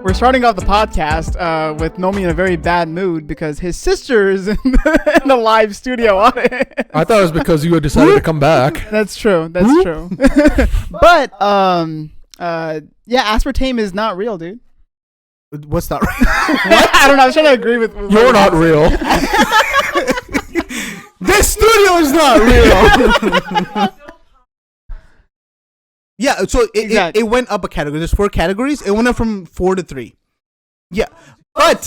We're starting off the podcast with Nomi in a very bad mood because his sister is in the live studio on it. I thought it was because you had decided to come back. That's true. That's true. But aspartame is not real, dude. What's not real? What? I don't know. I was trying to agree with You're not real. This studio is not real. Yeah, so it went up a category. There's 4 categories. It went up from 4 to 3. Yeah, but,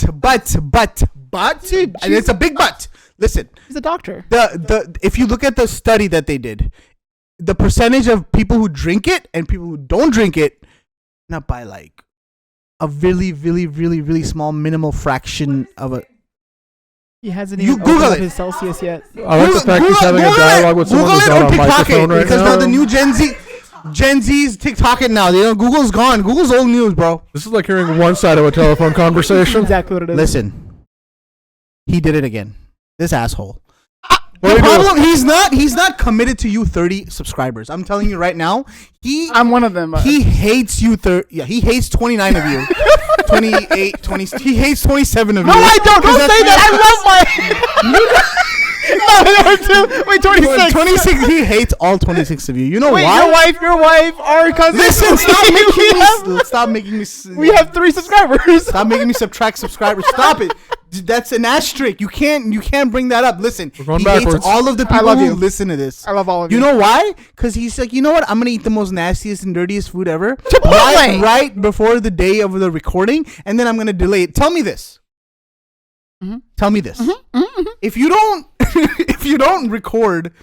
dude, and it's a big but. Listen, he's a doctor. If you look at the study that they did, the percentage of people who drink it and people who don't drink it, not by like a really, really, really, really small minimal fraction of a. He hasn't even opened up his Celsius yet. I like the fact he's having a dialogue with someone who's not on microphone right because now the new Gen Z's TikToking now. Google's gone. Google's old news, bro. This is like hearing one side of a telephone conversation. Exactly what it is. Listen, he did it again. This asshole. The problem, he's not committed to you 30 subscribers. I'm telling you right now. I'm one of them. He hates you. He hates 29 of you. 28, 20. He hates 27 of you. No, I don't. Don't say that. I love my. No, wait, 26. 26. He hates all 26 of you. You know why? Your wife, our cousin. Listen, stop making me. We have 3 subscribers. Stop making me subtract subscribers. Stop it. That's an asterisk. You can't bring that up. Listen, he hates all of the people who listen to this. I love all of you. You know why? Because he's like, you know what? I'm gonna eat the most nastiest and dirtiest food ever. Right before the day of the recording, and then I'm gonna delay it. Tell me this. Mm-hmm. Tell me this. Mm-hmm. Mm-hmm. If you don't record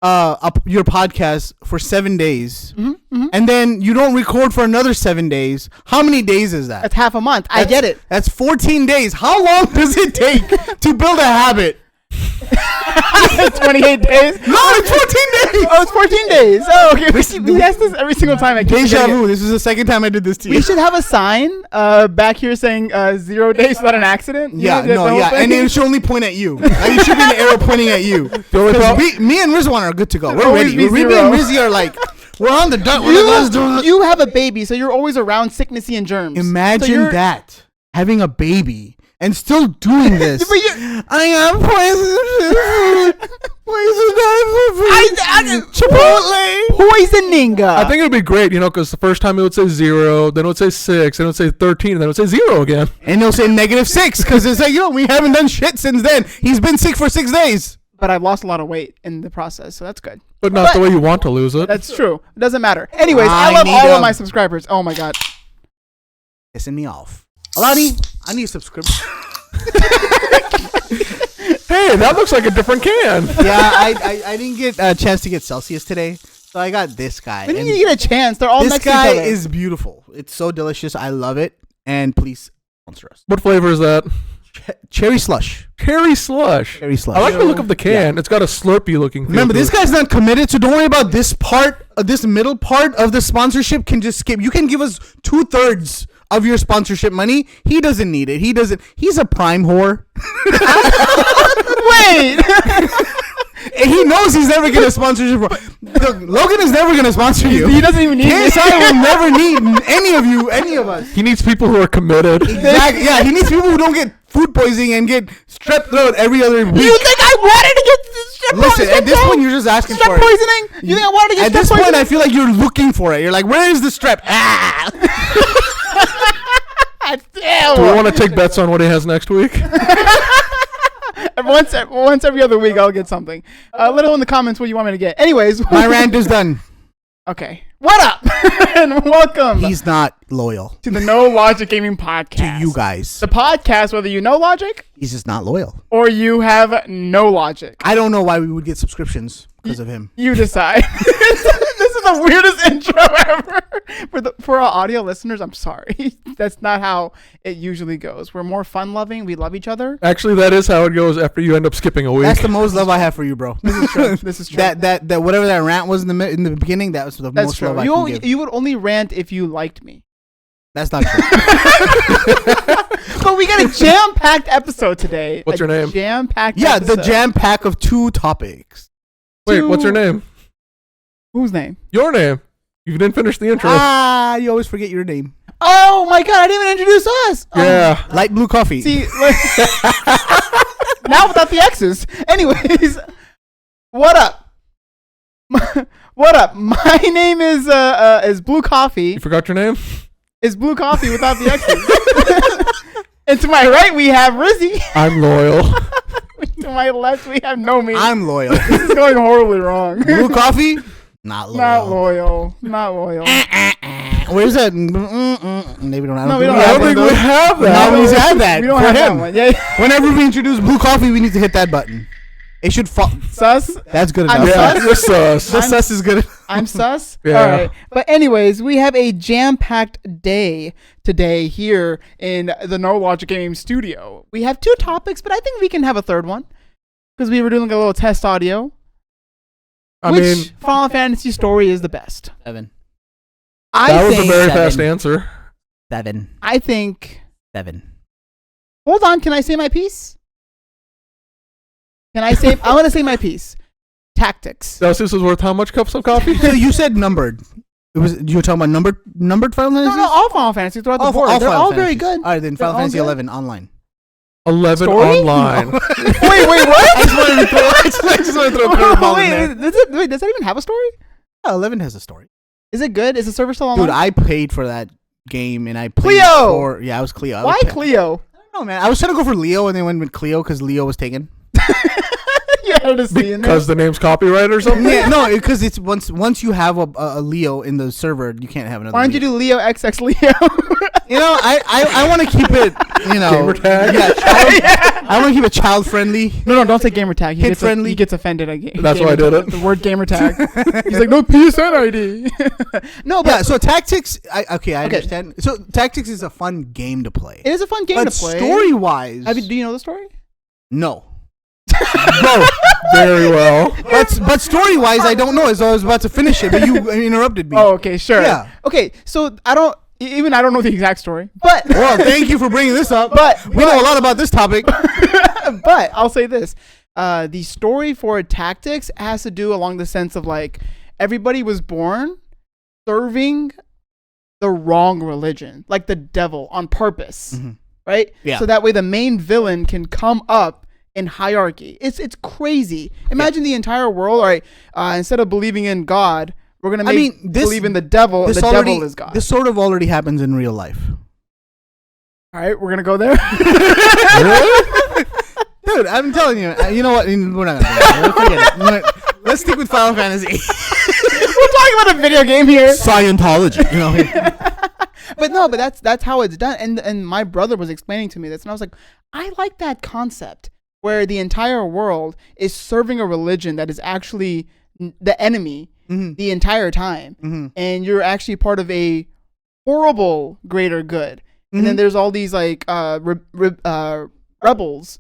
your podcast for 7 days, and then you don't record for another 7 days, how many days is that? That's half a month. I get it. That's 14 days. How long does it take to build a habit? 28 days? No, it's 14 days. Oh, it's 14 days. Oh, okay. We ask this every single time. Deja vu. This is the second time I did this to you. We should have a sign back here saying 0 days without an accident. And it should only point at you. Like, it should be an arrow pointing at you. Me and Rizwan are good to go. We're ready. Me and Rizzy are like, we're on the dot. You have a baby, so you're always around sicknessy and germs. Imagine that. Having a baby. And still doing this. I am poisoning. I think it would be great, because the first time it would say 0, then it would say 6, then it would say 13, and then it would say 0 again. And it'll say -6 because it's like, we haven't done shit since then. He's been sick for 6 days. But I've lost a lot of weight in the process, so that's good. But not the way you want to lose it. That's true. It doesn't matter. Anyways, I love all of my subscribers. Oh my god. Pissing me off. Alani, I need a subscription. Hey, that looks like a different can. Yeah, I didn't get a chance to get Celsius today, so I got this guy. When you get a chance, they're all next to each other. This guy is beautiful. It's so delicious. I love it. And please sponsor us. What flavor is that? Cherry slush. Cherry slush. I like the look of the can. Yeah. It's got a Slurpee looking feel. Remember, this guy's not committed, so don't worry about this part. This middle part of the sponsorship can just skip. You can give us 2/3 of your sponsorship money. He doesn't need it. He's a Prime whore. Wait. He knows he's never going to sponsor you. Logan is never going to sponsor you. He doesn't even need it. KSI will never need any of us. He needs people who are committed. Exactly. Yeah, he needs people who don't get food poisoning and get strep throat every other week. You think I wanted to get strep poisoning? Listen, at this point, you're just asking for it. Strep poisoning? You think I wanted to get strep poisoning? At this point, I feel like you're looking for it. You're like, where is the strep? Damn. Do we want to take bets on what he has next week? Once every other week, I'll get something. Let know in the comments what you want me to get. Anyways, my rant is done. Okay. What up? And welcome. He's not loyal to the No Logic Gaming Podcast. To you guys. The podcast, whether you know logic. He's just not loyal. Or you have no logic. I don't know why we would get subscriptions because of him. You decide. This is the weirdest intro ever. For our audio listeners, I'm sorry. That's not how it usually goes. We're more fun-loving. We love each other. Actually, that is how it goes after you end up skipping a week. That's the most love I have for you, bro. This is true. This is true. That whatever that rant was in the beginning, that was the most true. Love I can give. You would only rant if you liked me. That's not true. But we got a jam-packed episode today. What's your name? Jam-packed episode. The jam-pack of 2 topics. Wait, what's your name? Whose name? Your name. You didn't finish the intro. You always forget your name. Oh my god, I didn't even introduce us. Yeah. Light blue coffee. See, now without the X's. Anyways, what up? What up? My name is Blue Coffee. You forgot your name? It's Blue Coffee without the X's. And to my right we have Rizzy. I'm loyal. To my left we have Nomi. I'm loyal. This is going horribly wrong. Blue coffee? Not loyal. Not loyal. Not loyal. Where's that? Maybe don't. No, we don't I have don't think we have No, that. we have that. We don't for have that him. one. Yeah. Whenever we introduce blue coffee, we need to hit that button. It should fall. Sus. That's good I'm enough. Yeah, sus. you're sus. The sus is good. I'm sus. Yeah. All right. But anyways, we have a jam-packed day today here in the No Logic Game studio. We have 2 topics, but I think we can have a third one because we were doing a little test audio. I Which mean, Final Fantasy story is the best? 7. that was a think. very 7. fast answer. 7. I think. 7. Hold on. Can I say my piece? Can I say? I want to say my piece. Tactics. This was worth how much cups of coffee? So you said numbered. It was you were talking about numbered Final No, Fantasy? no, all Final Fantasy throughout the board. They're all very good. All right, then They're Final all Fantasy good. 11 online. 11 Story? online. Wait, what? I just wanted to throw. I just wanted to throw a curveball in there. Wait, does that even have a story? Yeah, 11 has a story. Is it good? Is the server still online? Dude, I paid for that game and I played Cleo! for I was Cleo. Why Cleo? I don't know, man. I was trying to go for Leo and then went with Cleo because Leo was taken. You had a C in there. Because the name's copyright or something? Yeah, no, because it's once you have a Leo in the server, you can't have another. Why don't you Leo. do Leo XX Leo? You know, I want to keep it. You know, Gamer tag? Yeah, I want to keep it child friendly. No, don't say gamer tag. Kid friendly. He gets offended at That's why I did it. The word gamer tag. He's like, no PSN ID. No, but Yeah, so tactics. I understand. So tactics is a fun game to play. it is a fun game But to play. story wise, Do you know the story? no. No. Very well. But story wise, I don't know. As I was about to finish it, but you interrupted me. Oh, okay, sure. Yeah. Okay, so I don't know the exact story, but Well, thank you for bringing this up. But- we know a lot about this topic. but I'll say this: the story for tactics has to do along the sense of like everybody was born serving the wrong religion, like the devil, on purpose, right? Yeah. So that way the main villain can come up in hierarchy. It's crazy. Imagine the entire world. All right, instead of believing in God, we're gonna believe in the devil. And the devil is God. This sort of already happens in real life. All right, we're gonna go there. Dude, I'm telling you. You know what? We're not gonna do that. Forget it. Let's stick with Final Fantasy. We're talking about a video game here. Scientology. You know. But that's how it's done. And my brother was explaining to me this, and I was like, I like that concept where the entire world is serving a religion that is actually the enemy the entire time, and you're actually part of a horrible greater good. And then there's all these like rebels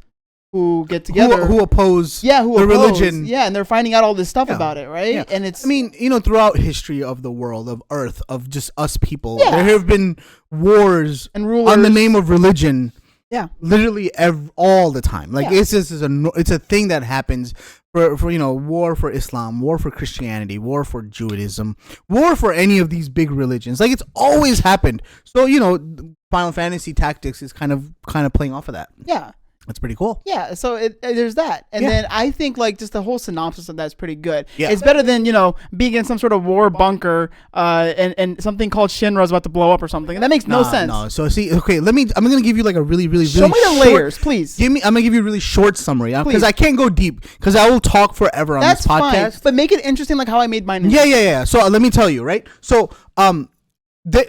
who get together who oppose the religion. Yeah, and they're finding out all this stuff Yeah. about it, right? Yeah. And it's I mean, you know, throughout history of the world, of Earth, of just us people, Yeah. there have been wars and rulers on the name of religion. Yeah. Literally all the time. Like Yeah. it's just it's a thing that happens for you know, war for Islam, war for Christianity, war for Judaism, war for any of these big religions. Like it's always happened. So, you know, Final Fantasy Tactics is kind of playing off of that. yeah. That's pretty cool. Yeah, so there's that. And Yeah. then I think like just the whole synopsis of that's pretty good. Yeah. It's better than, you know, being in some sort of war bunker and something called Shinra's about to blow up or something. And that makes no sense. No. So see, okay, I'm going to give you like a really Show me the short- layers, please. I'm going to give you a really short summary Please. because I can't go deep because I will talk forever on That's this podcast. fine. But make it interesting like how I made mine. Yeah. So let me tell you, right? So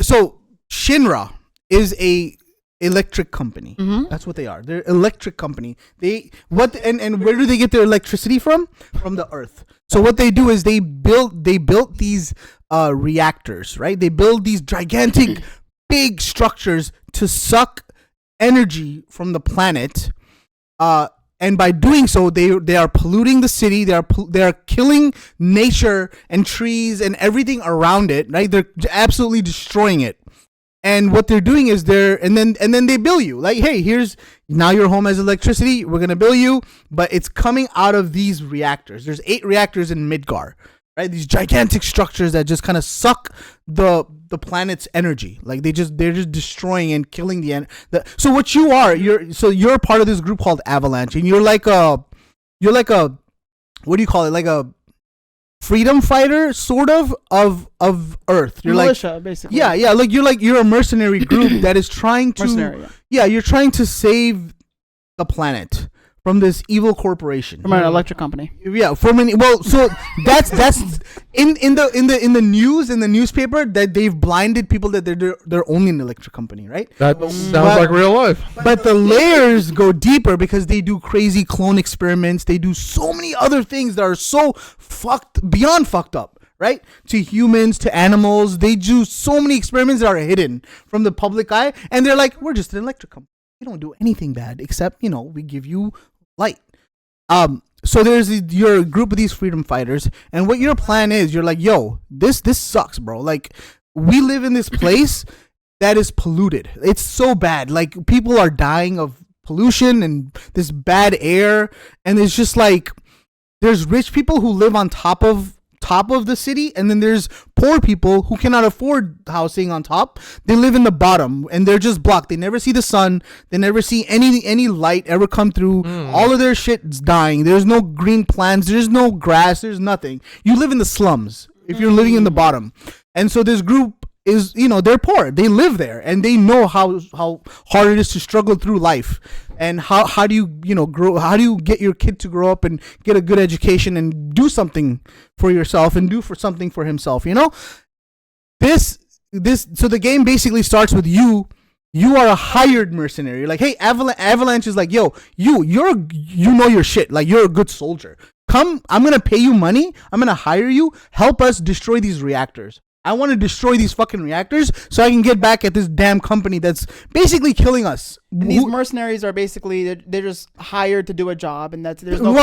so Shinra is a electric company. That's what they are. They're electric company. And where do they get their electricity from? From the earth. So what they do is they built these reactors, right? They build these gigantic big structures to suck energy from the planet. And by doing so, they are polluting the city. They are killing nature and trees and everything around it. Right? They're absolutely destroying it. And what they're doing is and then they bill you like, hey, here's now your home has electricity. We're gonna bill you, but it's coming out of these reactors. There's 8 reactors in Midgar, right? These gigantic structures that just kind of suck the planet's energy. Like they're just destroying and killing so what you are, you're part of this group called Avalanche, and you're like a what do you call it? Like a freedom fighter, sort of Earth. You're militia, basically. Yeah. You're a mercenary group that is trying to you're trying to save the planet from this evil corporation, from an electric company. Yeah, so that's in the news, in the newspaper, that they've blinded people that they're only an electric company, right? That sounds like real life. But the layers go deeper because they do crazy clone experiments. They do so many other things that are so beyond fucked up, right? To humans, to animals. They do so many experiments that are hidden from the public eye, and they're like, we're just an electric company. We don't do anything bad except, we give you light. So there's your group of these freedom fighters, and what your plan is, you're like, yo, this sucks, bro. Like, we live in this place that is polluted. It's so bad. Like, people are dying of pollution and this bad air, and it's just like, there's rich people who live on top of the city, and then there's poor people who cannot afford housing on top. They live in the bottom, and they're just blocked. They never see the sun. They never see any light ever come through. All of their shit's dying. There's no green plants. There's no grass. There's nothing. You live in the slums if you're living in the bottom. And so this group is, they're poor. They live there, and they know how hard it is to struggle through life. And how do you grow? How do you get your kid to grow up and get a good education and do something for yourself and do something for himself? This so the game basically starts with you. You are a hired mercenary. You're like, hey, Avalanche is like, yo, you know your shit. Like, you're a good soldier. Come, I'm gonna pay you money. I'm gonna hire you. Help us destroy these reactors. I want to destroy these fucking reactors so I can get back at this damn company that's basically killing us. And these mercenaries are basically they're just hired to do a job, and there's no.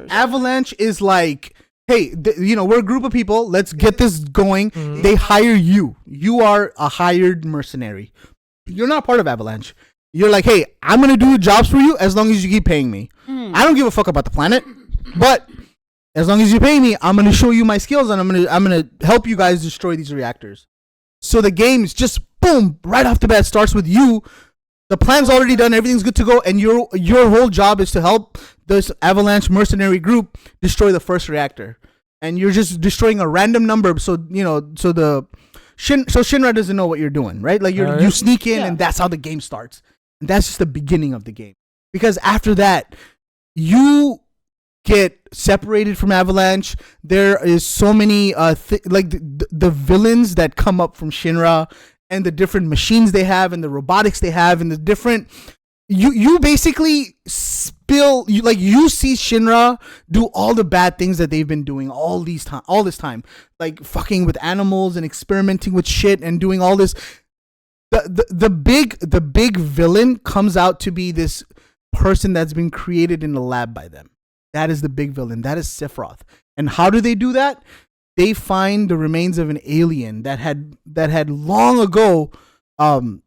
Avalanche is like, hey, we're a group of people. Let's get this going. Mm-hmm. They hire you. You are a hired mercenary. You're not part of Avalanche. You're like, hey, I'm gonna do jobs for you as long as you keep paying me. I don't give a fuck about the planet, but as long as you pay me, I'm gonna show you my skills, and I'm gonna help you guys destroy these reactors. So the game's just boom, right off the bat starts with you. The plan's already done, everything's good to go, and your whole job is to help this Avalanche mercenary group destroy the first reactor. And you're just destroying a random number, so Shinra doesn't know what you're doing, right? Like you sneak in, and that's how the game starts. And that's just the beginning of the game. Because after that, you get separated from Avalanche. There is so many the villains that come up from Shinra, and the different machines they have, and the robotics they have, and the different you basically you see Shinra do all the bad things that they've been doing all this time, like fucking with animals and experimenting with shit and doing all this. The big villain comes out to be this person that's been created in the lab by them. That is the big villain. That is Sephiroth. And how do they do that? They find the remains of an alien that had long ago, it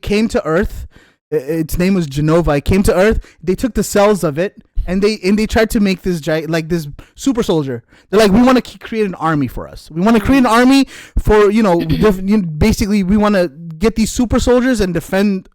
came to Earth. Its name was Genova. It came to Earth. They took the cells of it, and they tried to make this this super soldier. They're like, we want to create an army for us. We want to create an army for basically we want to get these super soldiers and defend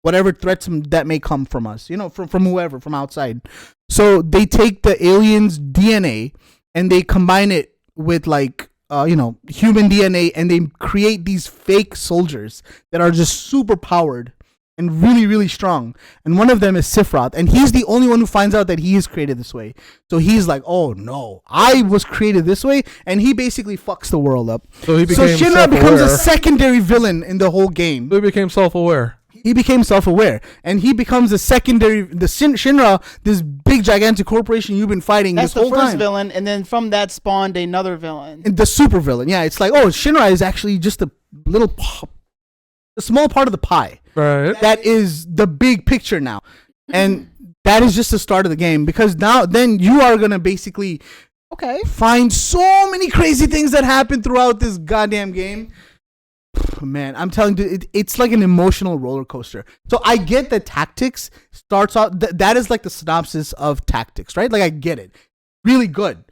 whatever threats that may come from us, from whoever, from outside. So they take the alien's DNA and they combine it with human DNA, and they create these fake soldiers that are just super powered and really, really strong. And one of them is Sephiroth, and he's the only one who finds out that he is created this way. So he's like, oh no, I was created this way, and he basically fucks the world up. So Shinra becomes a secondary villain in the whole game. So he became self-aware. He became self-aware, and he becomes the Shinra, this big gigantic corporation you've been fighting this whole time. That's the first villain, and then from that spawned another villain. And the super villain, yeah. It's like, oh, Shinra is actually just a small part of the pie. Right. That is the big picture now, and that is just the start of the game, because then you are gonna basically find so many crazy things that happen throughout this goddamn game. Man, I'm telling you, it's like an emotional roller coaster. So I get that tactics starts off. That is like the synopsis of tactics, right? Like I get it, really good.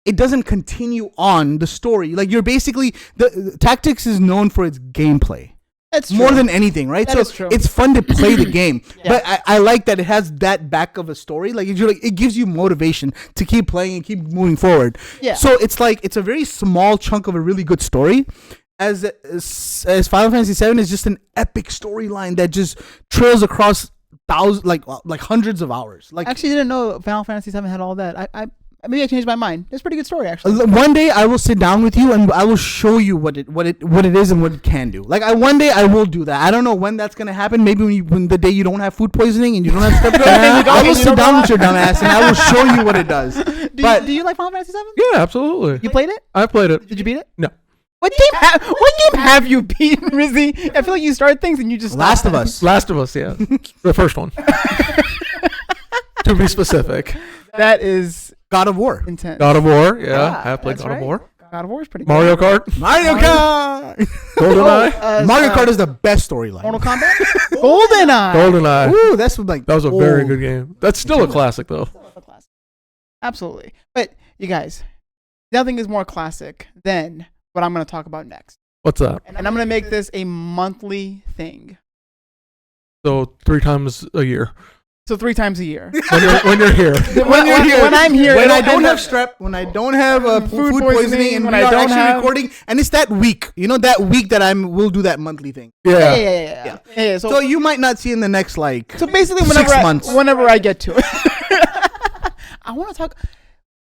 It doesn't continue on the story. Like you're basically the tactics is known for its gameplay. That's true. More than anything, right? That is true. It's fun to play the game, Yeah. but I like that it has that back of a story. Like it gives you motivation to keep playing and keep moving forward. Yeah. So it's like it's a very small chunk of a really good story. As Final Fantasy VII is just an epic storyline that just trails across thousands, like hundreds of hours. Like I actually didn't know Final Fantasy VII had all that. I maybe I changed my mind. It's a pretty good story, actually. one day I will sit down with you and I will show you what it is and what it can do. Like one day I will do that. I don't know when that's gonna happen. Maybe when the day you don't have food poisoning and you don't have stuff going on, I will sit down with your dumb ass and I will show you what it does. Do you like Final Fantasy VII? Yeah, absolutely. You played it? I played it. Did you beat it? No. What game have you beaten, Rizzy? I feel like you start things and you just Last stop of them. Us. Last of Us, yeah. The first one. To be specific. That is God of War. intense. God of War, yeah. Ah, I have played that's God right. of War. God of War is pretty Mario good. Kart. Mario Kart. GoldenEye. Mario Kart is the best storyline. Mortal Kombat? GoldenEye. GoldenEye. Ooh, that's what, like That was a very good game. That's still a classic, though. Absolutely. But you guys, nothing is more classic than what I'm going to talk about next. What's that? And I'm going to make this a monthly thing. So 3 times a year. So 3 times a year. When you're here. When I'm here. When it'll I don't end have up- strep, when I don't have Food food poisoning, poisoning, and when we I are don't actually have- recording, and it's that week. You know, that week that we'll do that monthly thing. Yeah. Yeah. So you might not see in the next So basically, 6 months. whenever I get to it, I want to talk.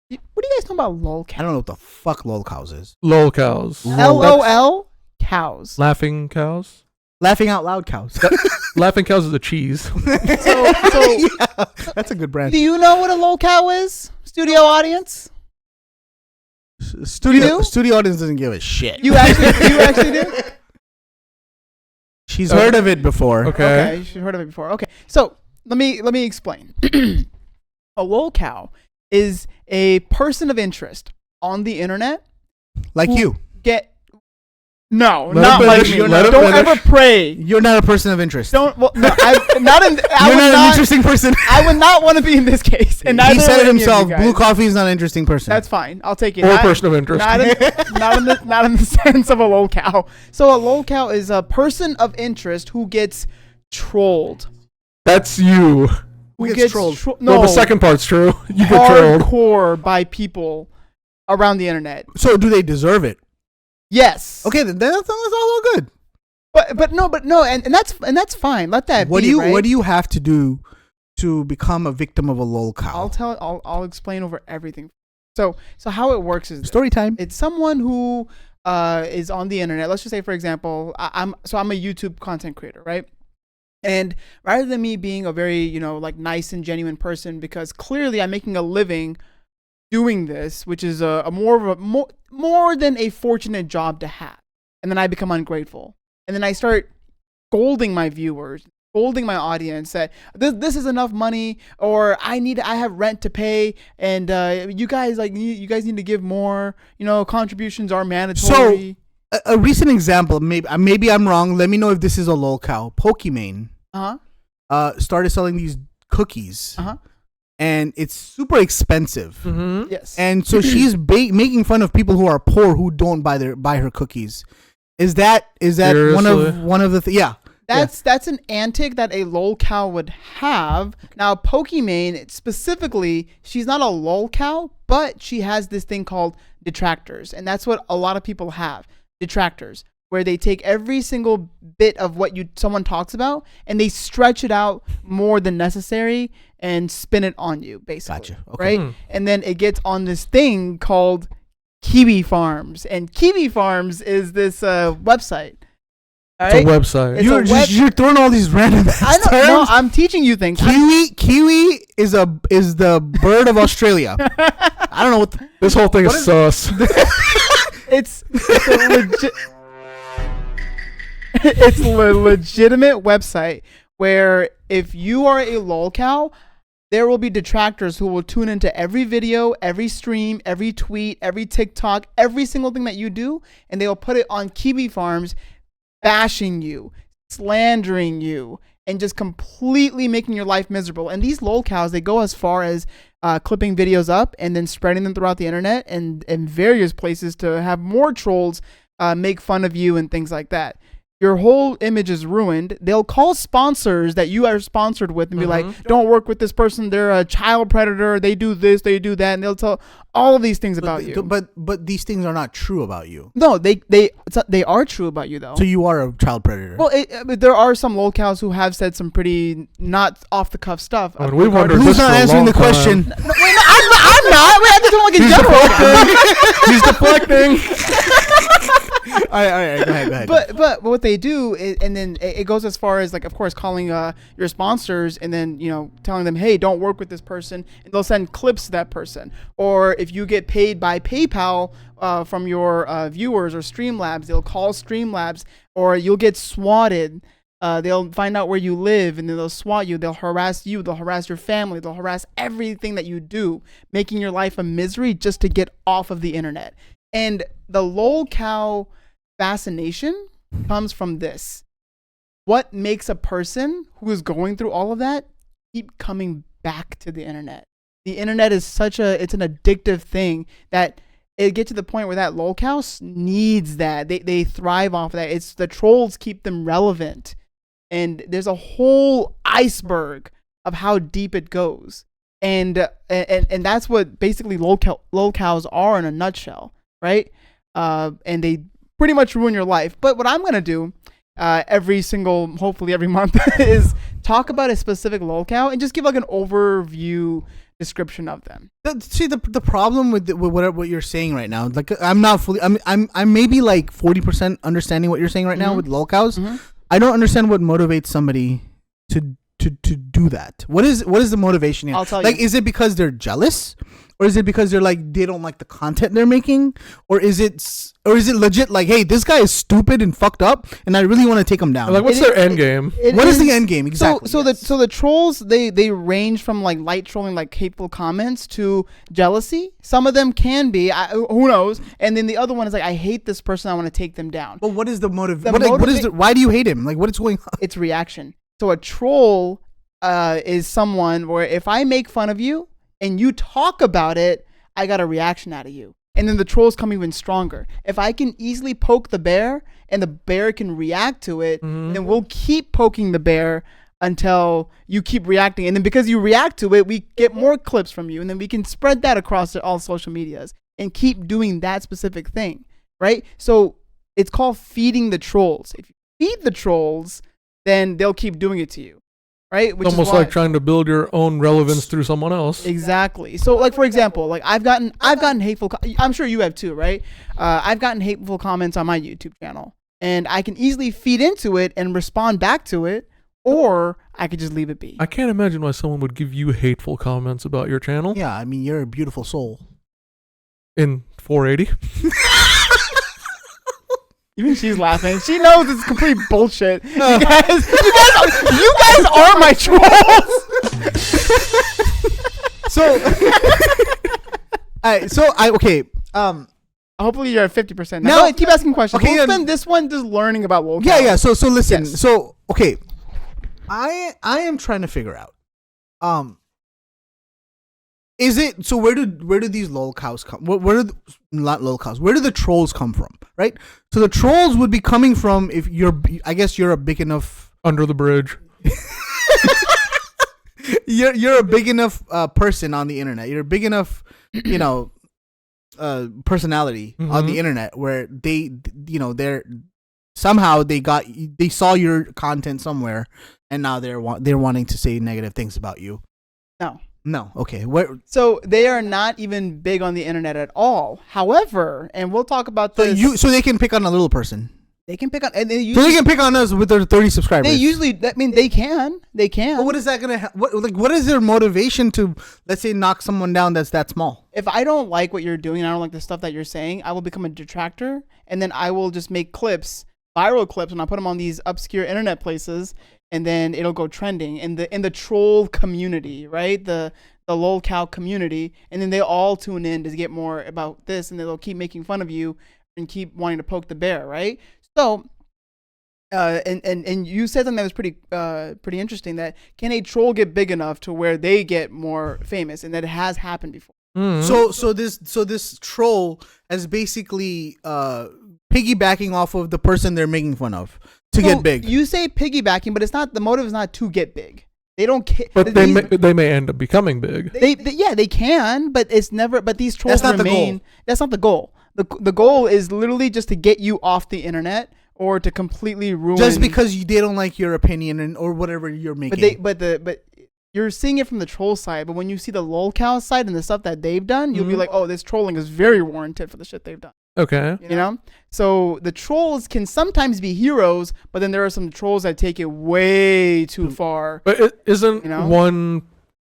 What do you guys know about Lolcow? I don't know what the fuck Lolcows is. Lolcows. LOL cows. Laughing cows. Laughing out loud cows. Laughing cows is a cheese. So Yeah, that's a good brand. do you know what a Lolcow is, studio audience? Studio do? studio audience doesn't give a shit. You actually do? She's heard of it before. Okay. You should have heard of it before. Okay, so let me explain. A Lolcow is a person of interest on the internet. Like who you. No, Let not him like finish. me. Let him Don't finish. ever pray. You're not a person of interest. Don't. Well, no, I'm not in. I You're would not an not. interesting person. I would not want to be in this case. And He neither said would it any of you himself. guys. Blue coffee is not an interesting person. That's fine. I'll take it. Or a person of interest. Not in the sense of a Lolcow. So a Lolcow is a person of interest who gets trolled. That's you. Who Who gets trolled? No, No, the second part's true. You get trolled. hardcore by people around the internet. So do they deserve it? Yes. Okay, then that's all good. But no, and that's fine. Let that What be. do you right? What do you have to do to become a victim of a Lolcow? I'll explain over everything. So how it works is Story time. it's someone who is on the internet. Let's just say, for example, I'm a YouTube content creator, right? And rather than me being a very, like nice and genuine person, because clearly I'm making a living doing this, which is a more than a fortunate job to have. And then I become ungrateful. And then I start scolding my viewers, scolding my audience that this is enough money, or I have rent to pay, and you guys need to give more. Contributions are mandatory. So a recent example, maybe I'm wrong. Let me know if this is a Lolcow. Pokimane started selling these cookies, and it's super expensive. Mm-hmm. Yes. And so she's making fun of people who are poor who don't buy her cookies. Is that Seriously? one of the yeah? That's an antic that a Lolcow would have. Now, Pokimane specifically, she's not a Lolcow, but she has this thing called detractors, and that's what a lot of people have. Detractors, where they take every single bit of what someone talks about and they stretch it out more than necessary and spin it on you, basically. Gotcha. Okay. Right? And then it gets on this thing called Kiwi Farms, and Kiwi Farms is this website. All right? It's a website. It's You're throwing all these random I don't terms. know. I'm teaching you things. Kiwi is the bird of Australia. I don't know what. This whole thing is sus. It's a legitimate website where if you are a Lolcow, there will be detractors who will tune into every video, every stream, every tweet, every TikTok, every single thing that you do, and they will put it on Kiwi Farms bashing you, slandering you, and just completely making your life miserable. And these lolcows, they go as far as clipping videos up and then spreading them throughout the internet and various places to have more trolls make fun of you and things like that. Your whole image is ruined. They'll call sponsors that you are sponsored with and be like, don't work with this person. They're a child predator. They do this, they do that. And they'll tell all of these things about you. But these things are not true about you. No, they are true about you, though. So you are a child predator. Well, there are some lolcows who have said some pretty not off the cuff stuff. I mean, we wondered Who's this not for a answering long the question? time. No, wait, no, I'm not. Wait, I just don't like in general. He's deflecting. All right, go ahead. But what they do is, and then it goes as far as like, of course, calling your sponsors and then telling them, hey, don't work with this person, and they'll send clips to that person. Or if you get paid by PayPal from your viewers or Streamlabs, they'll call Streamlabs, or you'll get swatted. They'll find out where you live and then they'll swat you. They'll harass you. They'll harass your family. They'll harass everything that you do, making your life a misery just to get off of the internet. And the lolcow fascination comes from this. What makes a person who is going through all of that keep coming back to the internet? The internet is it's an addictive thing that it gets to the point where that lolcow needs that. They thrive off of that. It's the trolls keep them relevant. And there's a whole iceberg of how deep it goes. And that's what basically lolcows are in a nutshell, right? And they pretty much ruin your life. But what I'm going to do hopefully every month is talk about a specific lolcow and just give like an overview description of them. See, the problem with what you're saying right now, like I'm not fully, I'm maybe like 40% understanding what you're saying right now with lolcows. Mm-hmm. I don't understand what motivates somebody to do that. What is the motivation here? I'll tell you. Like, is it because they're jealous, or is it because they don't like the content they're making, or is it legit like, hey, this guy is stupid and fucked up, and I really want to take him down? Like, what's their end game? What is the end game exactly? So the trolls they range from like light trolling, like hateful comments, to jealousy. Some of them can be, who knows, and then the other one is like, I hate this person, I want to take them down. But what is the motive? Why do you hate him? Like, what is going on? It's reaction. So a troll is someone where if I make fun of you and you talk about it, I got a reaction out of you. And then the trolls come even stronger. If I can easily poke the bear and the bear can react to it, then we'll keep poking the bear until you keep reacting. And then because you react to it, we get more clips from you. And then we can spread that across all social medias and keep doing that specific thing, right? So it's called feeding the trolls. If you feed the trolls, then they'll keep doing it to you, right? Which almost like trying to build your own relevance through someone else. Exactly. So, like, for example, like I've gotten hateful. I'm sure you have too, right? I've gotten hateful comments on my YouTube channel, and I can easily feed into it and respond back to it, or I could just leave it be. I can't imagine why someone would give you hateful comments about your channel. Yeah, I mean, you're a beautiful soul. In 480. Even she's laughing. She knows it's complete bullshit. You guys are my trolls. Okay. Hopefully you're at 50% now. Keep asking questions. Okay, we'll spend this one just learning about Lolcow. Yeah. So listen. Yes. So okay, I am trying to figure out. Is it so? Where do these lolcows come? Where do not lolcows? Where do the trolls come from? Right. So the trolls would be coming from if I guess you're a big enough under the bridge. you're a big enough person on the internet. You're a big enough, personality on the internet where they're somehow they saw your content somewhere and now they're wanting to say negative things about you. No. Okay. So they are not even big on the internet at all. However, and we'll talk about this. So they can pick on a little person. They can pick on. So they can pick on us with their 30 subscribers. They can. But what is that gonna? What is their motivation to, let's say, knock someone down that's that small? If I don't like what you're doing, and I don't like the stuff that you're saying, I will become a detractor, and then I will just make viral clips, and I'll put them on these obscure internet places. And then it'll go trending in the troll community, right? The Lolcow community, and then they all tune in to get more about this, and they'll keep making fun of you and keep wanting to poke the bear, right? So And you said something that was pretty interesting. That can a troll get big enough to where they get more famous, and that it has happened before. Mm-hmm. So this troll is basically piggybacking off of the person they're making fun of to get big. You say piggybacking, but it's not. The motive is not to get big. They don't care. But they may end up becoming big. They can, but it's never. But these trolls That's not remain. the goal. That's not the goal. The goal is literally just to get you off the internet or to completely ruin. Just because they don't like your opinion or whatever you're making. But you're seeing it from the troll side. But when you see the Lolcow side and the stuff that they've done, you'll be like, oh, this trolling is very warranted for the shit they've done. Okay. You know? So the trolls can sometimes be heroes, but then there are some trolls that take it way too far. But isn't one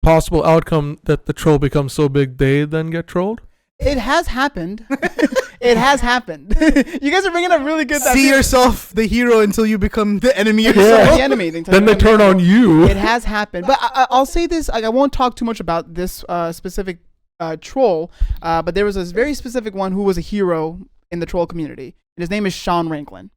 possible outcome that the troll becomes so big they then get trolled? It has happened. It has happened. You guys are bringing up really good. See yourself the hero until you become the enemy yourself. The enemy. Then they turn on you. It has happened. But I'll say this. I won't talk too much about this specific troll. But there was this very specific one who was a hero in the troll community. And his name is Sean Ranklin.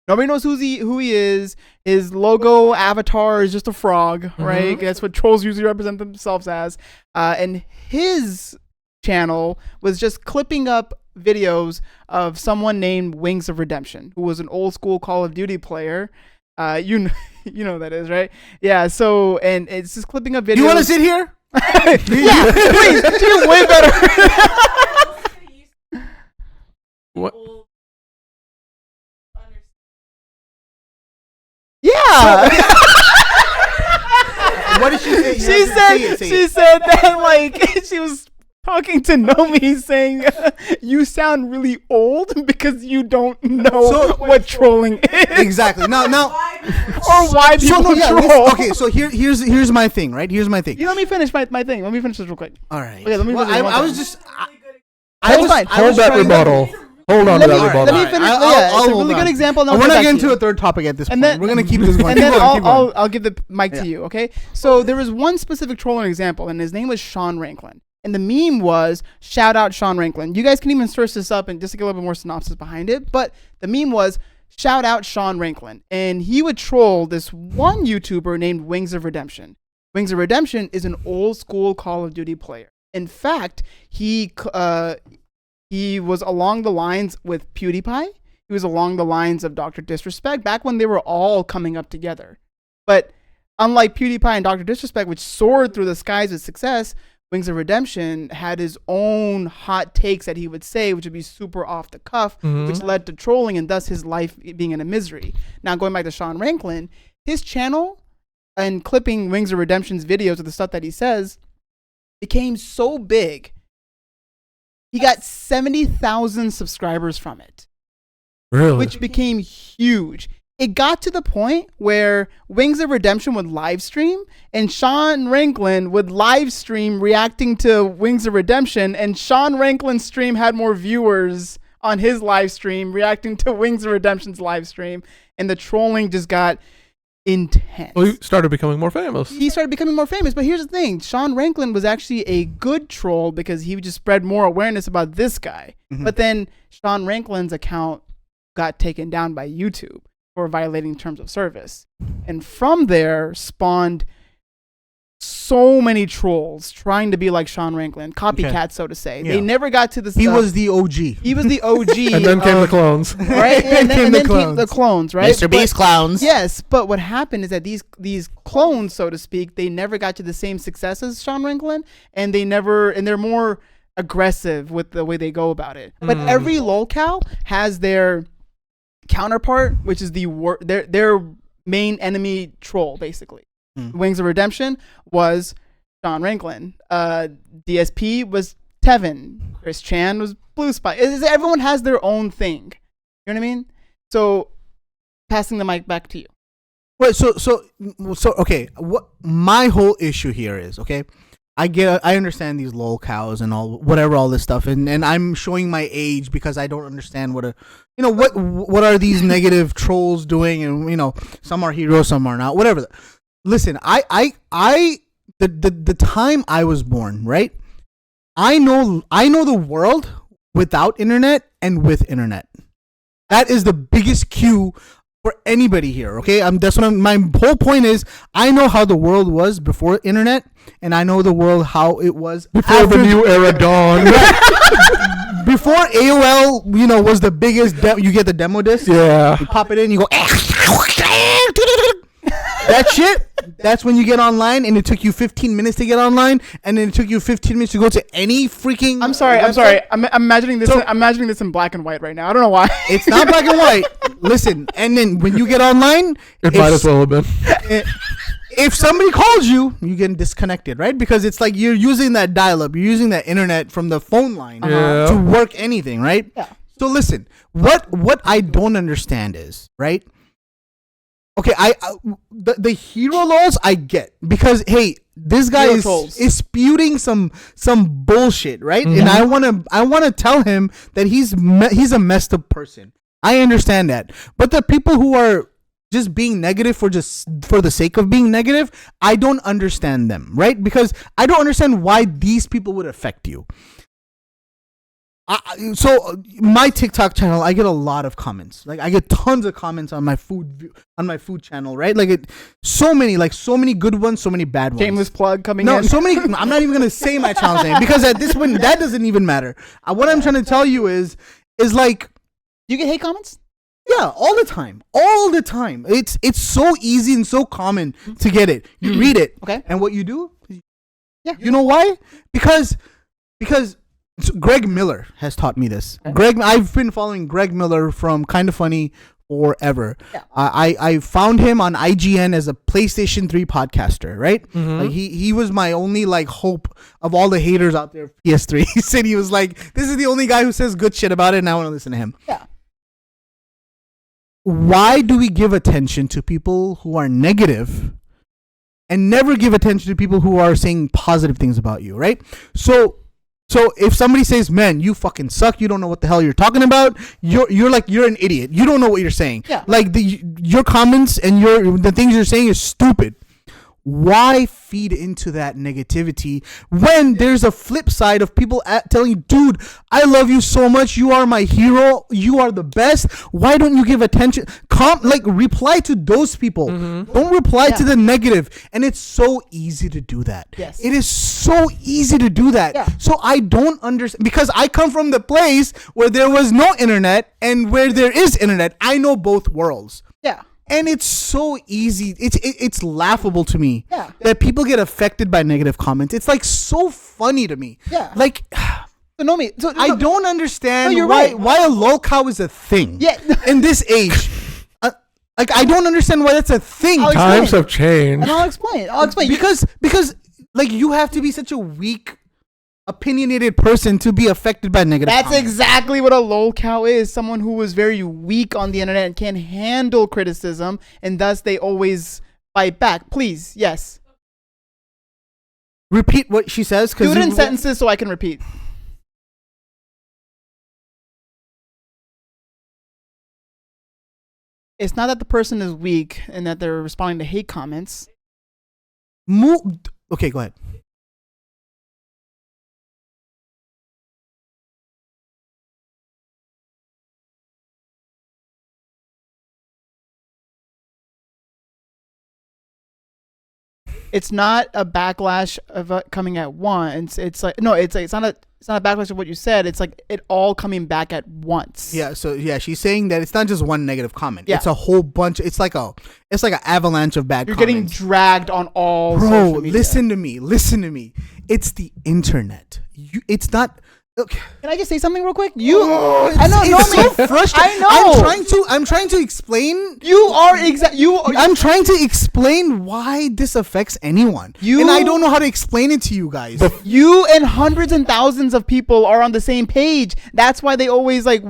Nobody knows who he is. His logo avatar is just a frog, right? That's what trolls usually represent themselves as. And his channel was just clipping up videos of someone named Wings of Redemption, who was an old school Call of Duty player. You know who that is, right? Yeah. So, and it's just clipping up videos. You want to sit here? Yeah, please. Do way better. What? Yeah. What did she say? She said that like she was talking to Nomi saying you sound really old because you don't know what trolling is. Exactly. Now or why people troll. Okay, so here's my thing, right? Here's my thing. Let me finish my thing. Let me finish this real quick. All right. Okay, let me Hold that rebuttal. Hold on to that rebuttal. Let me finish. It's a really good example. We're not getting to a third topic at this point. We're gonna keep this going. And then I'll give the mic to you. Okay. So there was one specific trolling example, and his name was Sean Ranklin. And the meme was, shout out Sean Ranklin. You guys can even search this up and just get a little bit more synopsis behind it. But the meme was, shout out Sean Ranklin. And he would troll this one YouTuber named Wings of Redemption. Wings of Redemption is an old school Call of Duty player. In fact, he was along the lines with PewDiePie. He was along the lines of Dr. Disrespect back when they were all coming up together. But unlike PewDiePie and Dr. Disrespect, which soared through the skies with success, Wings of Redemption had his own hot takes that he would say, which would be super off the cuff, which led to trolling and thus his life being in a misery. Now, going back to Sean Ranklin, his channel and clipping Wings of Redemption's videos of the stuff that he says became so big. He got 70,000 subscribers from it. Really? Which became huge. It got to the point where Wings of Redemption would live stream and Sean Ranklin would live stream reacting to Wings of Redemption, and Sean Ranklin's stream had more viewers on his live stream reacting to Wings of Redemption's live stream, and the trolling just got intense. Well, he started becoming more famous. But here's the thing. Sean Ranklin was actually a good troll because he would just spread more awareness about this guy. But then Sean Ranklin's account got taken down by YouTube for violating terms of service. And from there spawned so many trolls trying to be like Sean Ranklin, copycats, so to say. Yeah. They never got to the stuff. He was the OG. And then came the clones. Right? and then came the clones, right? Mr. Beast clowns. Yes, but what happened is that these clones, so to speak, they never got to the same success as Sean Ranklin, and they're more aggressive with the way they go about it. But every Lolcow has their counterpart, which is their main enemy troll, basically. Wings of Redemption was Sean Ranklin. DSP was Tevin. Chris Chan was Blue Spike. Everyone has their own thing. You know what I mean? So, passing the mic back to you. Wait, so okay. What my whole issue here is, okay, I understand these Lolcows and all this stuff, and I'm showing my age because I don't understand what are these negative trolls doing, and some are heroes, some are not, whatever. Listen, the time I was born, right? I know the world without internet and with internet. That is the biggest cue for anybody here. Okay, that's what my whole point is. I know how the world was before internet, and I know the world how it was Before the new era dawned. before AOL, was the biggest. You get the demo disc. Yeah. You pop it in. You go. That shit. That's when you get online, and it took you 15 minutes to get online, and then it took you 15 minutes to go to any freaking. I'm sorry. I'm imagining this. I'm imagining this in black and white right now. I don't know why. It's not black and white. Listen, and then when you get online, It might as well have been. If somebody calls you, you get disconnected, right? Because it's like you're using that dial-up, you're using that internet from the phone line Yeah. to work anything, right? Yeah. So listen, what I don't understand is, right? Okay, the hero lols I get, because hey, this guy is spewing some bullshit, right? And I wanna tell him that he's a messed up person. I understand that, but the people who are just being negative for the sake of being negative, I don't understand them, right? Because I don't understand why these people would affect you. So my TikTok channel, I get a lot of comments. Like I get tons of comments on my food channel, right? Like so many good ones, so many bad ones. Shameless plug coming in. No, so many. I'm not even gonna say my channel's name because at this point that doesn't even matter. What I'm trying to tell you is like, You get hate comments? yeah, all the time. It's so easy and so common to get it. You read it, Okay. and what you do? Yeah. You know why? Because Greg Miller has taught me this. Okay. I've been following Greg Miller from Kinda Funny forever. Yeah. I found him on IGN as a PlayStation 3 podcaster, right? Mm-hmm. Like he was my only like hope of all the haters out there of PS3. He said he was like, this is the only guy who says good shit about it, and I want to listen to him. Yeah. Why do we give attention to people who are negative and never give attention to people who are saying positive things about you, right? So if somebody says, man, you fucking suck, you don't know what the hell you're talking about, you're an idiot. You don't know what you're saying. Yeah. Like your comments and the things you're saying is stupid. Why feed into that negativity when there's a flip side of people telling you, dude, I love you so much, you are my hero, you are the best, why don't you give attention? Reply to those people. Don't reply to the negative. And it's so easy to do that. Yes. It is so easy to do that. Yeah. So I don't understand, because I come from the place where there was no internet and where there is internet. I know both worlds. Yeah. And it's so easy. It's laughable to me Yeah. that people get affected by negative comments. It's like so funny to me. Yeah. Like So know me. So, I don't understand No, you're why right. a Lolcow is a thing. Yeah. In this age, I don't understand why that's a thing. I'll explain. Times have changed. And I'll explain. Because like you have to be such a weak, opinionated person to be affected by negative That's comments. exactly what a lolcow is. Someone who was very weak on the internet and can't handle criticism, and thus they always fight back. Please, yes. Repeat what she says. Do it in sentences so I can repeat. It's not that the person is weak and that they're responding to hate comments. Okay, go ahead. It's not a backlash of coming at once. It's like no, it's not a backlash of what you said. It's like it all coming back at once. Yeah, so yeah, she's saying that it's not just one negative comment. Yeah. It's a whole bunch. It's like an avalanche of bad You're comments. getting dragged on all Bro, social media. listen to me. It's the internet. It's not. Okay. Can I just say something real quick? I know. It's so frustrating. I know. I'm trying to explain. I'm trying to explain why this affects anyone. And I don't know how to explain it to you guys. You and hundreds and thousands of people are on the same page. That's why they always like,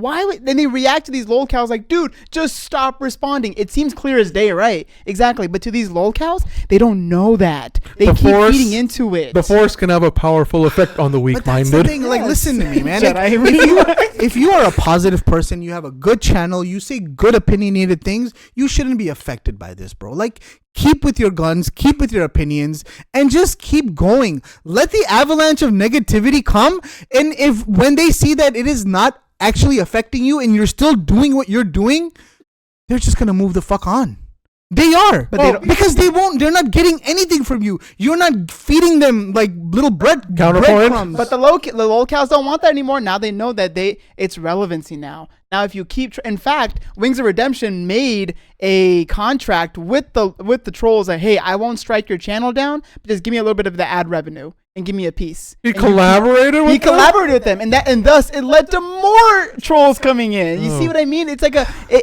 then they react to these lolcows like, dude, just stop responding. It seems clear as day, right? Exactly. But to these lolcows, they don't know that. They keep feeding into it. The force can have a powerful effect on the But that's the weak-minded. thing. Like, listen to me, man. Jedi. If you are a positive person, you have a good channel, you say good opinionated things, you shouldn't be affected by this, bro. Like, keep with your guns, keep with your opinions, and just keep going. Let the avalanche of negativity come, and when they see that it is not actually affecting you and you're still doing what you're doing, they're just gonna move the fuck on. They are, But they don't- because they won't. They're not getting anything from you. You're not feeding them like little Counterpoint. breadcrumbs. But the Lolcows don't want that anymore. Now they know that it's relevancy now. Now, if you keep, in fact, Wings of Redemption made a contract with the trolls that, hey, I won't strike your channel down, but just give me a little bit of the ad revenue and give me a piece. He And collaborated with He them? collaborated with them, and thus it led to more trolls coming in. You see what I mean? It's like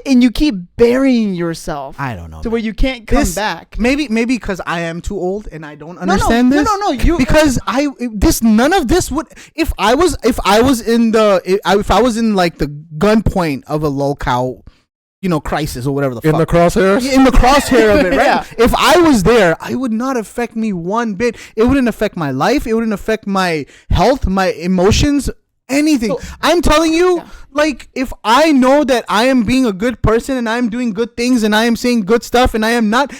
and you keep burying yourself. I don't know, to where you can't come back. Maybe because I am too old and I don't understand this. No. Because none of this would. If I was in like the gunpoint of a Lolcow, crisis or whatever the fuck. In the crosshairs? In the crosshair of it, right? Yeah. If I was there, it would not affect me one bit. It wouldn't affect my life. It wouldn't affect my health, my emotions, anything. So- I'm telling you, like, if I know that I am being a good person and I'm doing good things and I am saying good stuff and I am not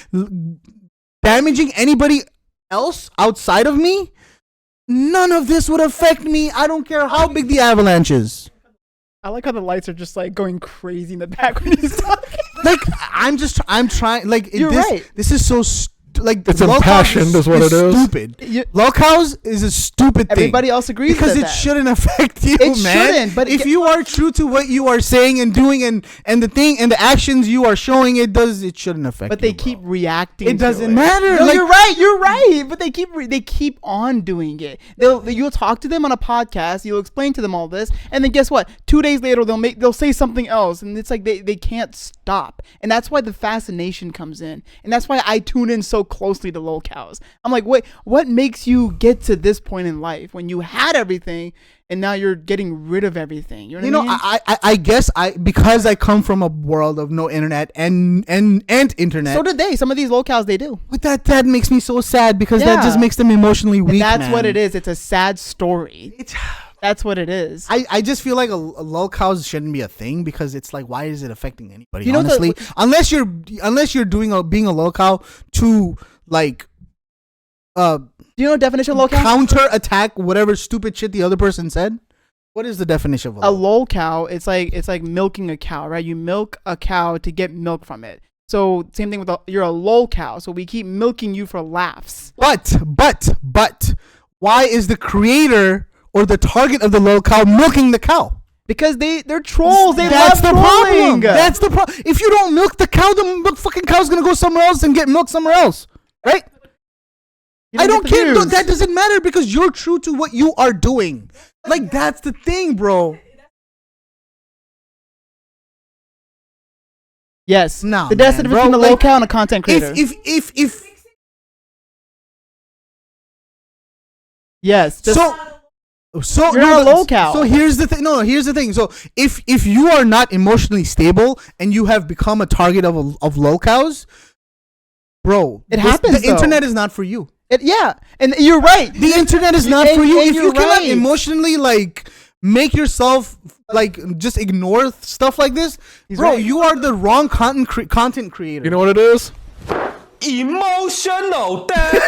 damaging anybody else outside of me, none of this would affect me. I don't care how big the avalanche is. I like how the lights are just like going crazy in the back when he's talking. Like, I'm trying. Like, You're right. This is so like It's Lolcows impassioned is what it is. Stupid. Lolcows is a stupid thing. Everybody else agrees because with it that. shouldn't affect you, It man. shouldn't, but if you are true to what you are saying and doing and the thing and the actions you are showing, it shouldn't affect. But they you, bro. keep reacting. It to doesn't it. matter. No, Like- you're right. But they keep on doing it. You'll talk to them on a podcast. You'll explain to them all this, and then guess what? 2 days later, they'll say something else, and it's like they can't stop. And that's why the fascination comes in, and that's why I tune in so closely to Lolcows. I'm like, wait, what makes you get to this point in life when you had everything and now you're getting rid of everything? You know what I mean? I guess because I come from a world of no internet and internet. So did they. Some of these Lolcows, they do. But that makes me so sad because that Yeah. just makes them emotionally weak. And that's man. what it is. It's a sad story. That's what it is. I just feel like a Lolcows shouldn't be a thing because it's like, why is it affecting anybody? You know, honestly, unless you're being a Lolcow to like Do you know the definition of Lolcow? counter attack whatever stupid shit the other person said. What is the definition of A Lolcow, it's like milking a cow, right? You milk a cow to get milk from it. So same thing with you're a Lolcow. So we keep milking you for laughs. But why is the creator or the target of the Lolcow milking the cow? Because they're trolls. They That's love the problem. trolling. That's the problem. If you don't milk the cow, the fucking cow's gonna go somewhere else and get milk somewhere else, right? You I don't get the care. views. That doesn't matter because you're true to what you are doing. Like, that's the thing, bro. Yes. Nah, the difference man, bro, between a like, Lolcow and a content creator. If yes. Just, so You're not a Lolcow. So here's the thing. No, here's the thing. So if you are not emotionally stable and you have become a target of Lolcows, bro, It happens, The though. internet is not for you. yeah. And you're right. The internet is not And- for you. and If you you're cannot right. emotionally like make yourself like just ignore stuff like this, He's bro, right. you are the wrong content creator. You know what it is? Emotional damage.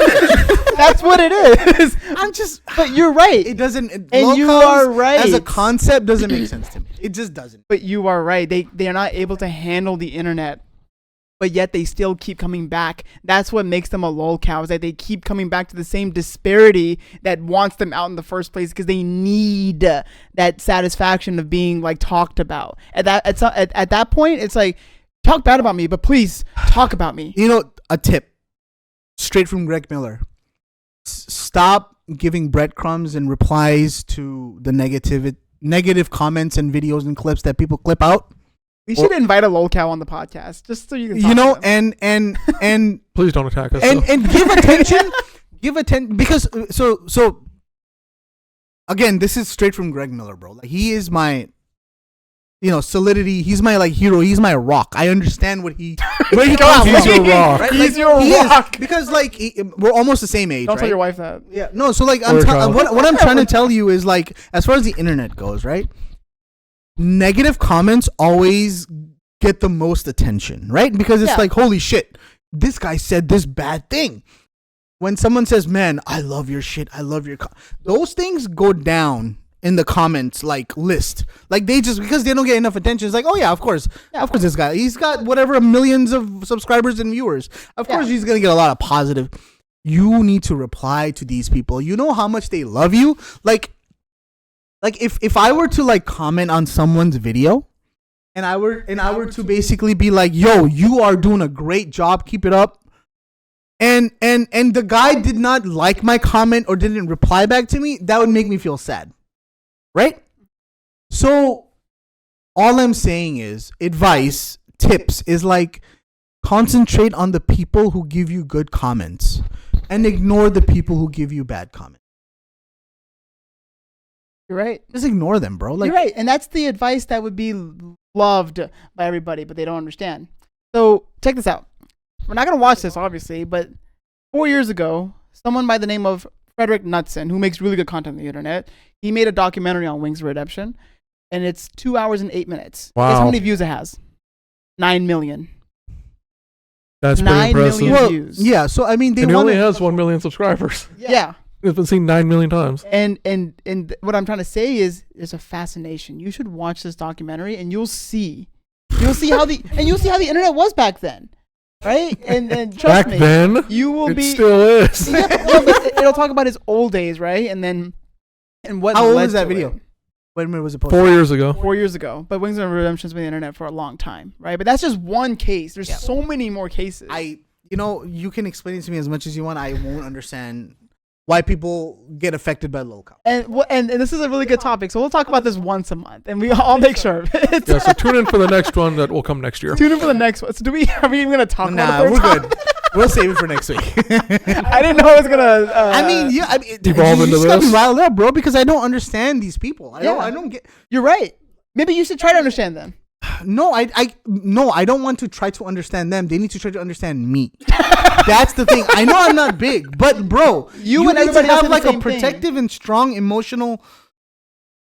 That's what it is. I'm just. But you're right. It doesn't. And you Lolcows are right. As a concept, doesn't make sense to me. It just doesn't. But you are right. They are not able to handle the internet, but yet they still keep coming back. That's what makes them a Lolcow, is that they keep coming back to the same disparity that wants them out in the first place because they need that satisfaction of being like talked about. At that point, it's like, talk bad about me, but please talk about me. You know, a tip straight from Greg Miller. Stop giving breadcrumbs and replies to the negative comments and videos and clips that people clip out. We should invite a Lolcow on the podcast just so you can talk You know, to them. and Please don't attack us. and give attention because so again, this is straight from Greg Miller, bro. Like, he is my solidity. He's my like hero. He's my rock. I understand where he comes He's from. your rock. Right? He's your he is, rock. because like we're almost the same age. Don't right? tell your wife that. Yeah, no. So like, Or child. what I'm trying to tell you is like, as far as the internet goes, right? Negative comments always get the most attention, right? Because it's Yeah. like, holy shit, this guy said this bad thing. When someone says, "Man, I love your shit. I love your," those things go down in the comments like list. Like they just, because they don't get enough attention, it's like, oh yeah, of course this guy, he's got whatever millions of subscribers and viewers, of course he's gonna get a lot of positive. You need to reply to these people. You know how much they love you. Like if I were to like comment on someone's video and I were to basically be like, yo, you are doing a great job, keep it up, and the guy did not like my comment or didn't reply back to me, that would make me feel sad, right? So all I'm saying is tips is like, concentrate on the people who give you good comments and ignore the people who give you bad comments. You're right. Just ignore them, bro. Like, you're right. And that's the advice that would be loved by everybody, but they don't understand. So check this out. We're not going to watch this, obviously, but 4 years ago, someone by the name of Frederick Knudsen, who makes really good content on the internet, he made a documentary on Wings of Redemption, and it's 2 hours and 8 minutes. Wow. Guess how many views it has? 9 million. That's pretty 9 impressive. million views. yeah, so I mean, And he only has 1 million subscribers. Yeah. It's been seen 9 million times. And what I'm trying to say is there's a fascination. You should watch this documentary and you'll see how the internet was back then. Right? And trust Back me, then, you will it still is. Yeah, but it'll talk about his old days, right? And what how old led is that to video? it. When was it posted? 4 years ago. 4 years ago. But Wings of Redemption's been on the internet for a long time, right? But that's just one case. There's so many more cases. You can explain it to me as much as you want. I won't understand why people get affected by Lolcow. And this is a really good topic, so we'll talk about this once a month, and I'll make sure of it. Yeah, so tune in for the next one that will come next year. Tune in for the next one. So are we even going to talk about it? We're good. We'll save it for next week. I didn't know it was going to... Evolve into this. You just gotta be this. riled up, bro, because I don't understand these people. I don't get... You're right. Maybe you should try to understand them. No, I don't want to try to understand them. They need to try to understand me. That's the thing. I know I'm not big, but bro, you and need to everybody else have have like the a same thing. protective and strong emotional.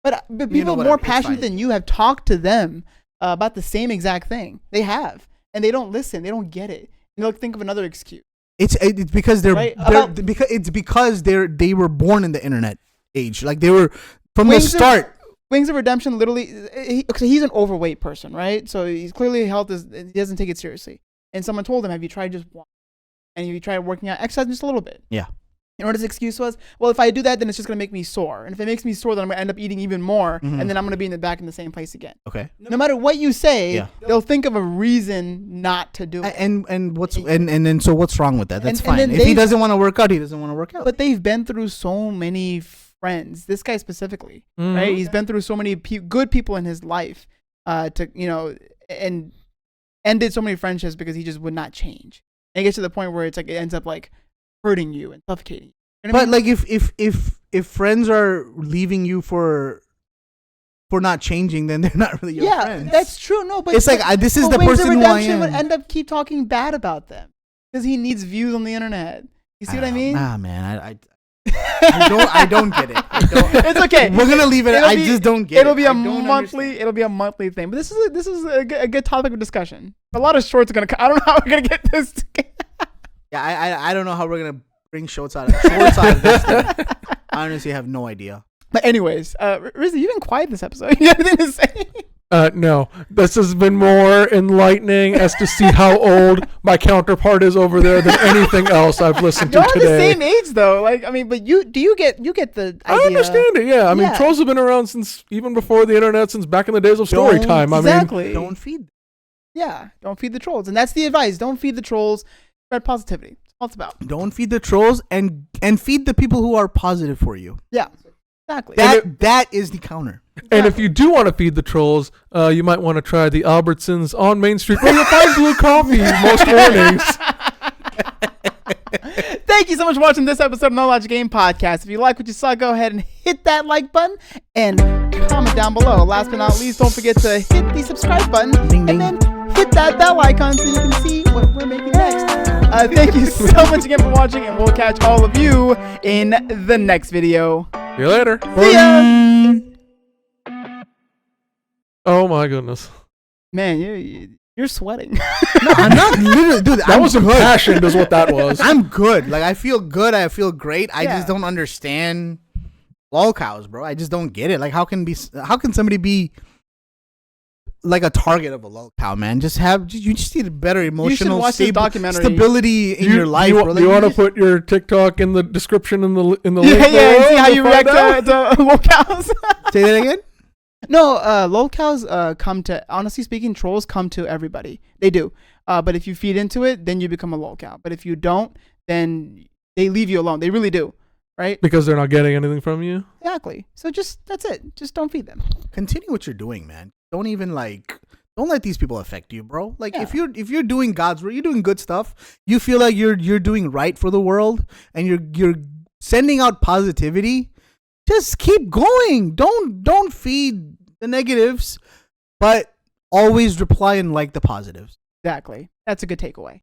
But people more passionate than you have talked to them about the same exact thing. They have, and they don't listen. They don't get it. And they'll think of another excuse. It's because they're, Right? because they were born in the internet age. Like they were from the start. Wings of Redemption, literally, he's an overweight person, right? So he's clearly he doesn't take it seriously. And someone told him, have you tried just walking? And have you tried working out, exercise just a little bit? Yeah. And what his excuse was, well, if I do that, then it's just going to make me sore. And if it makes me sore, then I'm going to end up eating even more. Mm-hmm. And then I'm going to be back in the same place again. Okay. No matter what you say, they'll think of a reason not to do it. So what's wrong with that? That's fine. If he doesn't want to work out, he doesn't want to work out. But they've been through so many friends. This guy specifically, right? He's been through so many good people in his life, and ended so many friendships because he just would not change. And it gets to the point where it's like it ends up like hurting you and suffocating you. You know what I mean? Like if friends are leaving you for not changing, then they're not really your friends. Yeah, that's true. No, but it's like this is the Wings of person who I Redemption am. would end up keep talking bad about them because he needs views on the internet. You see what I mean? Nah, man, I don't get it. It's okay. We're gonna leave it. I just don't get it. It'll be a monthly thing. But this is a good topic of discussion. A lot of shorts are gonna. I don't know how we're gonna get this. Yeah, I don't know how we're gonna bring shorts out of this thing. I honestly have no idea. But anyways, Rizzy, you've been quiet this episode. You have anything to say? No, this has been more enlightening as to see how old my counterpart is over there than anything else I've listened to You're today. the same age though. Like, I mean, but you get the idea. I understand it. Yeah, I mean, trolls have been around since even before the internet, since back in the days of story time. Exactly. Don't feed. Yeah, don't feed the trolls, and that's the advice. Don't feed the trolls. Spread positivity. That's all it's about. Don't feed the trolls and feed the people who are positive for you. Yeah, exactly. That is the counter. And if you do want to feed the trolls, you might want to try the Albertsons on Main Street, where you'll find blue coffee most mornings. Thank you so much for watching this episode of No Logic Game Podcast. If you like what you saw, go ahead and hit that like button and comment down below. Last but not least, don't forget to hit the subscribe button Ding, ding. and then hit that bell icon so you can see what we're making next. Thank you so much again for watching, and we'll catch all of you in the next video. See you later. See ya! Oh my goodness. Man, you're sweating. No, I'm not literally, dude. That was impassioned is what that was. I'm good. Like I feel good. I feel great. I Yeah. just don't understand Lolcows, bro. I just don't get it. Like, how can somebody be like a target of a lolcow, man? You just need a better emotional watch this documentary. stability in your life, bro. Like, you want to put your TikTok in the description in the link? And see how you react to lolcows. Say that again. No, lolcows come to, honestly speaking, trolls come to everybody. They do. But if you feed into it, then you become a lolcow. But if you don't, then they leave you alone. They really do. Right? Because they're not getting anything from you. Exactly. So that's it. Just don't feed them. Continue what you're doing, man. Don't let these people affect you, bro. Like, if you're doing God's work, you're doing good stuff. You feel like you're doing right for the world, and you're sending out positivity. Just keep going. Don't feed the negatives, but always reply and like the positives. Exactly. That's a good takeaway.